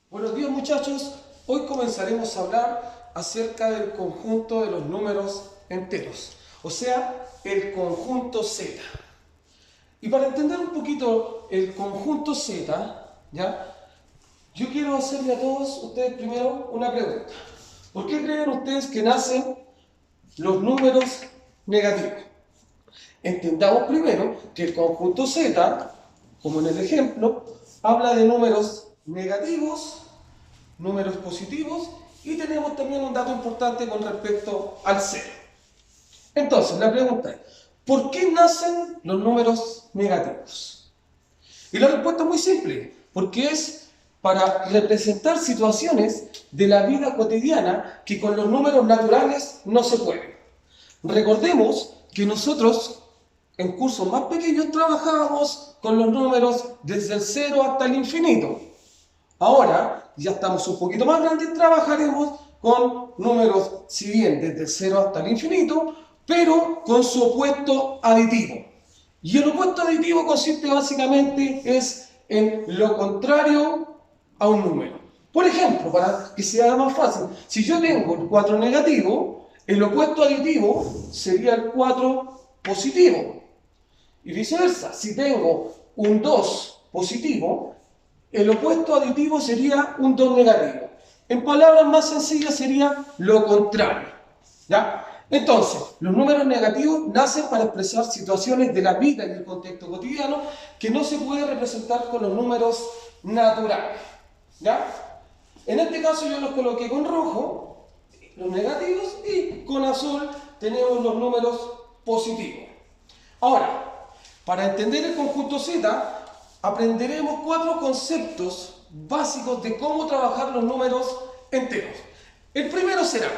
Buenos días muchachos, hoy comenzaremos a hablar acerca del conjunto de los números enteros, o sea, el conjunto Z. Y para entender un poquito el conjunto Z, ¿ya? Yo quiero hacerle a todos ustedes primero una pregunta. ¿Por qué creen ustedes que nacen los números negativos? Entendamos primero que el conjunto Z, como en el ejemplo, habla de números negativos, números positivos, y tenemos también un dato importante con respecto al cero. Entonces, la pregunta es, ¿por qué nacen los números negativos? Y la respuesta es muy simple, porque es para representar situaciones de la vida cotidiana que con los números naturales no se pueden. Recordemos que nosotros en cursos más pequeños trabajábamos con los números desde el 0 hasta el infinito. Ahora, ya estamos un poquito más grandes, trabajaremos con números, si bien desde el 0 hasta el infinito, pero con su opuesto aditivo. Y el opuesto aditivo consiste básicamente en lo contrario a un número. Por ejemplo, para que sea más fácil, si yo tengo el 4 negativo, el opuesto aditivo sería el 4 positivo. Y viceversa, si tengo un 2 positivo, el opuesto aditivo sería un 2 negativo. En palabras más sencillas sería lo contrario. ¿Ya? Entonces, los números negativos nacen para expresar situaciones de la vida y el contexto cotidiano que no se puede representar con los números naturales. ¿Ya? En este caso yo los coloqué con rojo, los negativos, y con azul tenemos los números positivos. Ahora, para entender el conjunto Z, aprenderemos 4 conceptos básicos de cómo trabajar los números enteros. El primero será,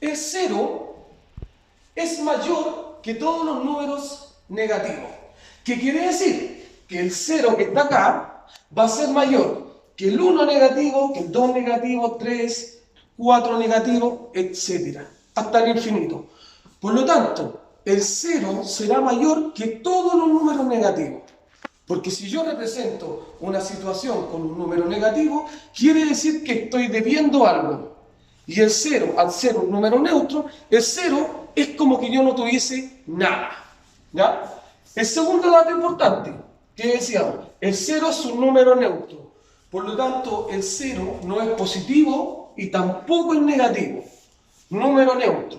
el 0 es mayor que todos los números negativos. ¿Qué quiere decir? Que el 0 que está acá va a ser mayor que el 1 negativo, que el 2 negativo, 3, 4 negativo, etc. Hasta el infinito. Por lo tanto, el 0 será mayor que todos los números negativos. Porque si yo represento una situación con un número negativo, quiere decir que estoy debiendo algo. Y el 0, al ser un número neutro, el 0 es como que yo no tuviese nada. ¿Ya? El segundo dato importante, que decíamos, el 0 es un número neutro. Por lo tanto, el 0 no es positivo y tampoco es negativo. Número neutro.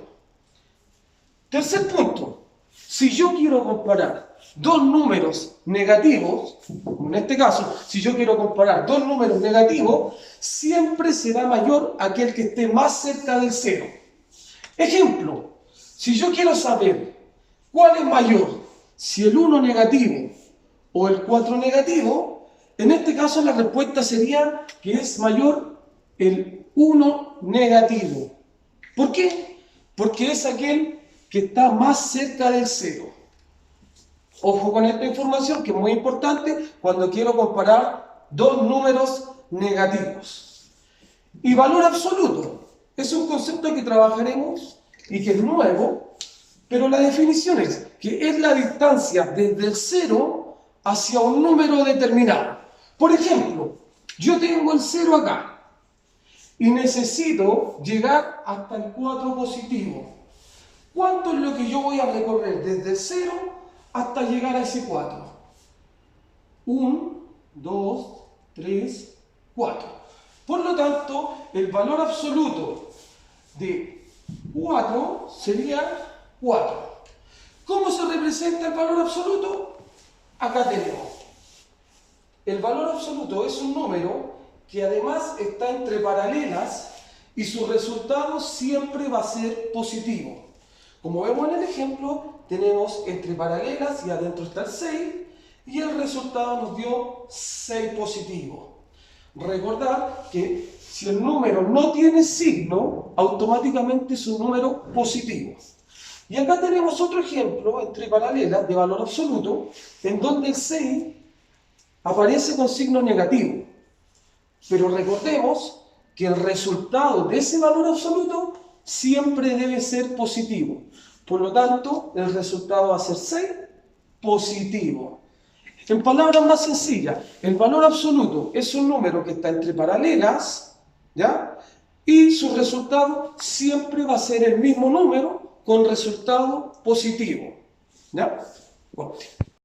Tercer punto, si yo quiero comparar dos números negativos, en este caso, si yo quiero comparar dos números negativos, siempre será mayor aquel que esté más cerca del 0. Ejemplo, si yo quiero saber cuál es mayor, si el 1 negativo o el 4 negativo, en este caso la respuesta sería que es mayor el 1 negativo. ¿Por qué? Porque es aquel que está más cerca del 0. Ojo con esta información que es muy importante cuando quiero comparar dos números negativos. Y valor absoluto es un concepto que trabajaremos y que es nuevo, pero la definición es que es la distancia desde el 0 hacia un número determinado. Por ejemplo, yo tengo el 0 acá y necesito llegar hasta el 4 positivo. ¿Cuánto es lo que yo voy a recorrer desde el 0 hasta llegar a ese 4? 1, 2, 3, 4. Por lo tanto, el valor absoluto de 4 sería 4. ¿Cómo se representa el valor absoluto? Acá tenemos. El valor absoluto es un número que además está entre paralelas y su resultado siempre va a ser positivo. Como vemos en el ejemplo, tenemos entre paralelas y adentro está el 6 y el resultado nos dio 6 positivo. Recordar que si el número no tiene signo, automáticamente es un número positivo. Y acá tenemos otro ejemplo entre paralelas de valor absoluto, en donde el 6 aparece con signo negativo. Pero recordemos que el resultado de ese valor absoluto siempre debe ser positivo. Por lo tanto, el resultado va a ser 6 positivo. En palabras más sencillas, el valor absoluto es un número que está entre paralelas, ¿ya? Y su resultado siempre va a ser el mismo número con resultado positivo, ¿ya? Bueno.